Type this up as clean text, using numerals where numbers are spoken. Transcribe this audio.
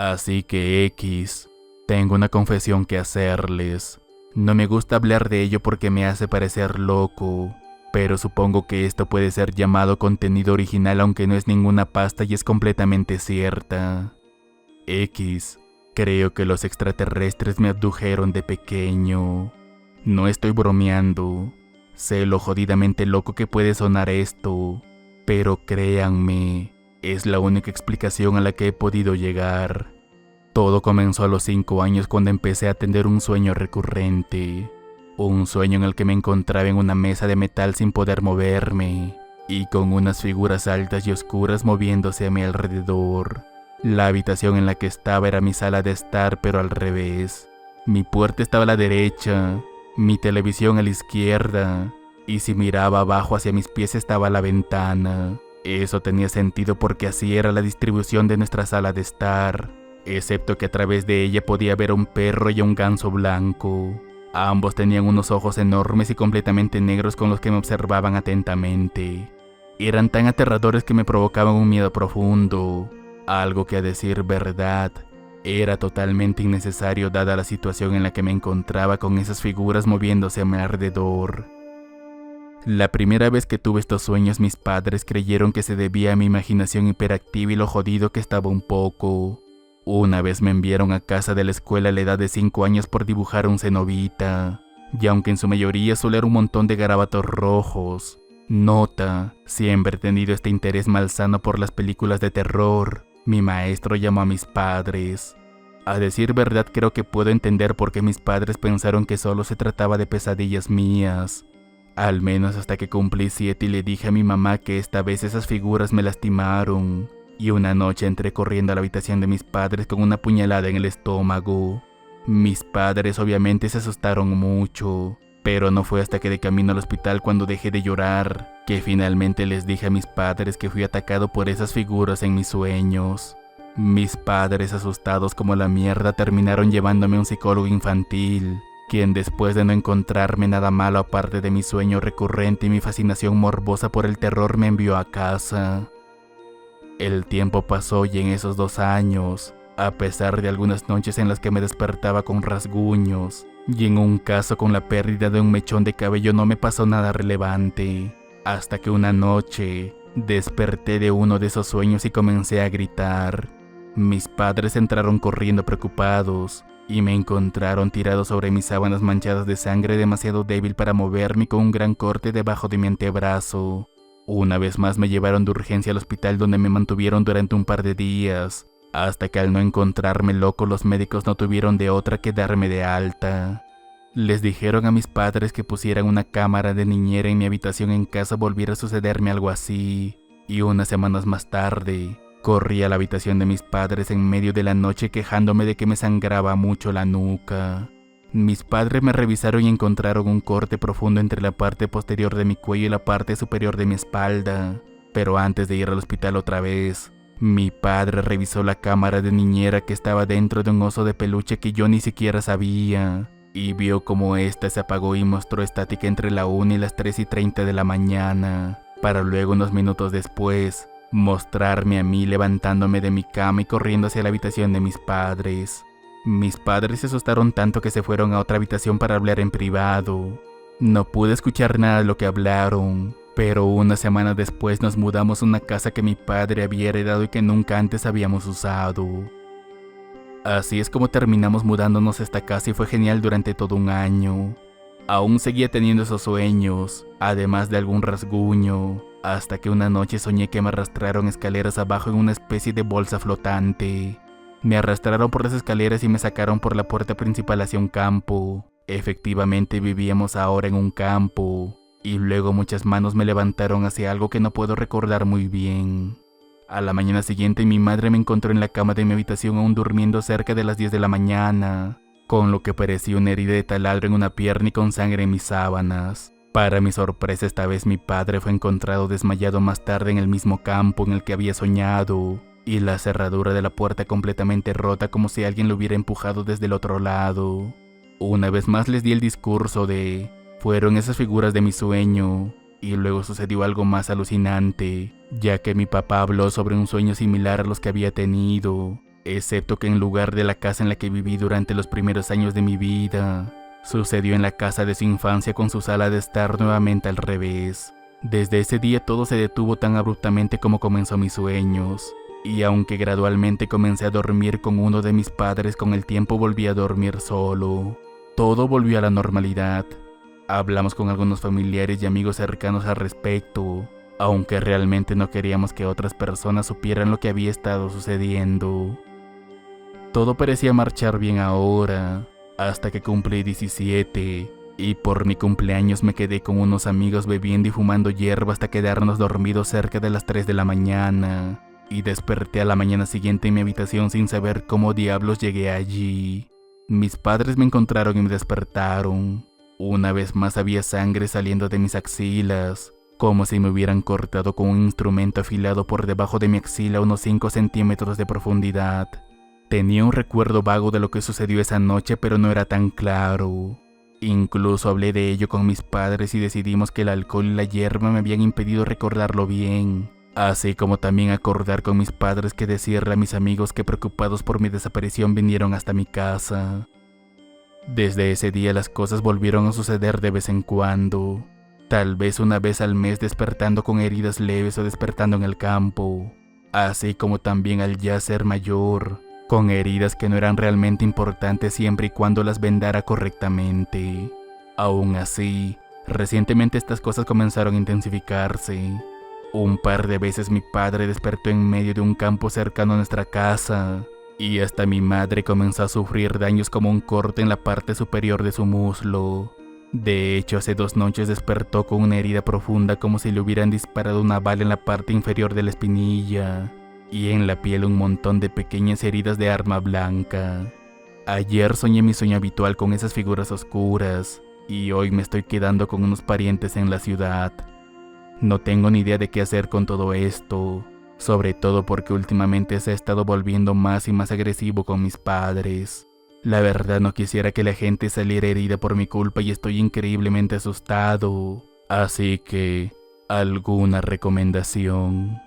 Así que tengo una confesión que hacerles. No me gusta hablar de ello porque me hace parecer loco, pero supongo que esto puede ser llamado contenido original aunque no es ninguna pasta y es completamente cierta. Creo que los extraterrestres me abdujeron de pequeño. No estoy bromeando. Sé lo jodidamente loco que puede sonar esto, pero créanme, es la única explicación a la que he podido llegar. Todo comenzó a los 5 años cuando empecé a tener un sueño recurrente. Un sueño en el que me encontraba en una mesa de metal sin poder moverme y con unas figuras altas y oscuras moviéndose a mi alrededor. La habitación en la que estaba era mi sala de estar, pero al revés. Mi puerta estaba a la derecha, mi televisión a la izquierda, y si miraba abajo hacia mis pies estaba la ventana. Eso tenía sentido porque así era la distribución de nuestra sala de estar, excepto que a través de ella podía ver a un perro y a un ganso blanco. Ambos tenían unos ojos enormes y completamente negros con los que me observaban atentamente. Eran tan aterradores que me provocaban un miedo profundo, algo que a decir verdad, era totalmente innecesario dada la situación en la que me encontraba con esas figuras moviéndose a mi alrededor. La primera vez que tuve estos sueños mis padres creyeron que se debía a mi imaginación hiperactiva y lo jodido que estaba un poco. Una vez me enviaron a casa de la escuela a la edad de 5 años por dibujar un cenobita, y aunque en su mayoría solo era un montón de garabatos rojos, nota, siempre he tenido este interés malsano por las películas de terror, mi maestro llamó a mis padres. A decir verdad creo que puedo entender por qué mis padres pensaron que solo se trataba de pesadillas mías. Al menos hasta que cumplí 7 y le dije a mi mamá que esta vez esas figuras me lastimaron. Y una noche entré corriendo a la habitación de mis padres con una puñalada en el estómago. Mis padres obviamente se asustaron mucho, pero no fue hasta que de camino al hospital cuando dejé de llorar, que finalmente les dije a mis padres que fui atacado por esas figuras en mis sueños. Mis padres, asustados como la mierda, terminaron llevándome a un psicólogo infantil, quien después de no encontrarme nada malo aparte de mi sueño recurrente y mi fascinación morbosa por el terror me envió a casa. El tiempo pasó y en esos 2 años, a pesar de algunas noches en las que me despertaba con rasguños, y en un caso con la pérdida de un mechón de cabello no me pasó nada relevante, hasta que una noche desperté de uno de esos sueños y comencé a gritar. Mis padres entraron corriendo preocupados y me encontraron tirado sobre mis sábanas manchadas de sangre demasiado débil para moverme con un gran corte debajo de mi antebrazo. Una vez más me llevaron de urgencia al hospital donde me mantuvieron durante un par de días, hasta que al no encontrarme loco los médicos no tuvieron de otra que darme de alta. Les dijeron a mis padres que pusieran una cámara de niñera en mi habitación en caso volviera a sucederme algo así, y unas semanas más tarde, corrí a la habitación de mis padres en medio de la noche quejándome de que me sangraba mucho la nuca. Mis padres me revisaron y encontraron un corte profundo entre la parte posterior de mi cuello y la parte superior de mi espalda. Pero antes de ir al hospital otra vez, mi padre revisó la cámara de niñera que estaba dentro de un oso de peluche que yo ni siquiera sabía, y vio cómo ésta se apagó y mostró estática entre la 1 y las 3:30 de la mañana, para luego unos minutos después mostrarme a mí levantándome de mi cama y corriendo hacia la habitación de mis padres. Mis padres se asustaron tanto que se fueron a otra habitación para hablar en privado. No pude escuchar nada de lo que hablaron, pero una semana después nos mudamos a una casa que mi padre había heredado y que nunca antes habíamos usado. Así es como terminamos mudándonos a esta casa y fue genial durante todo un año. Aún seguía teniendo esos sueños, además de algún rasguño, hasta que una noche soñé que me arrastraron escaleras abajo en una especie de bolsa flotante. Me arrastraron por las escaleras y me sacaron por la puerta principal hacia un campo. Efectivamente vivíamos ahora en un campo, y luego muchas manos me levantaron hacia algo que no puedo recordar muy bien. A la mañana siguiente mi madre me encontró en la cama de mi habitación aún durmiendo cerca de las 10 de la mañana, con lo que parecía una herida de taladro en una pierna y con sangre en mis sábanas. Para mi sorpresa esta vez mi padre fue encontrado desmayado más tarde en el mismo campo en el que había soñado, y la cerradura de la puerta completamente rota como si alguien lo hubiera empujado desde el otro lado. Una vez más les di el discurso de fueron esas figuras de mi sueño, y luego sucedió algo más alucinante, ya que mi papá habló sobre un sueño similar a los que había tenido, excepto que en lugar de la casa en la que viví durante los primeros años de mi vida, sucedió en la casa de su infancia con su sala de estar nuevamente al revés. Desde ese día todo se detuvo tan abruptamente como comenzó mis sueños, y aunque gradualmente comencé a dormir con uno de mis padres, con el tiempo volví a dormir solo. Todo volvió a la normalidad. Hablamos con algunos familiares y amigos cercanos al respecto, aunque realmente no queríamos que otras personas supieran lo que había estado sucediendo. Todo parecía marchar bien ahora, hasta que cumplí 17, y por mi cumpleaños me quedé con unos amigos bebiendo y fumando hierba hasta quedarnos dormidos cerca de las 3 de la mañana, y desperté a la mañana siguiente en mi habitación sin saber cómo diablos llegué allí. Mis padres me encontraron y me despertaron. Una vez más había sangre saliendo de mis axilas, como si me hubieran cortado con un instrumento afilado por debajo de mi axila a unos 5 centímetros de profundidad. Tenía un recuerdo vago de lo que sucedió esa noche, pero no era tan claro. Incluso hablé de ello con mis padres y decidimos que el alcohol y la hierba me habían impedido recordarlo bien, así como también acordar con mis padres que decirle a mis amigos que, preocupados por mi desaparición, vinieron hasta mi casa. Desde ese día las cosas volvieron a suceder de vez en cuando, tal vez una vez al mes, despertando con heridas leves o despertando en el campo, así como también al ya ser mayor, con heridas que no eran realmente importantes siempre y cuando las vendara correctamente. Aún así, recientemente estas cosas comenzaron a intensificarse. Un par de veces mi padre despertó en medio de un campo cercano a nuestra casa, y hasta mi madre comenzó a sufrir daños como un corte en la parte superior de su muslo. De hecho, hace 2 noches despertó con una herida profunda como si le hubieran disparado una bala en la parte inferior de la espinilla, y en la piel un montón de pequeñas heridas de arma blanca. Ayer soñé mi sueño habitual con esas figuras oscuras, y hoy me estoy quedando con unos parientes en la ciudad. No tengo ni idea de qué hacer con todo esto, sobre todo porque últimamente se ha estado volviendo más y más agresivo con mis padres. La verdad, no quisiera que la gente saliera herida por mi culpa y estoy increíblemente asustado. Así que, ¿alguna recomendación?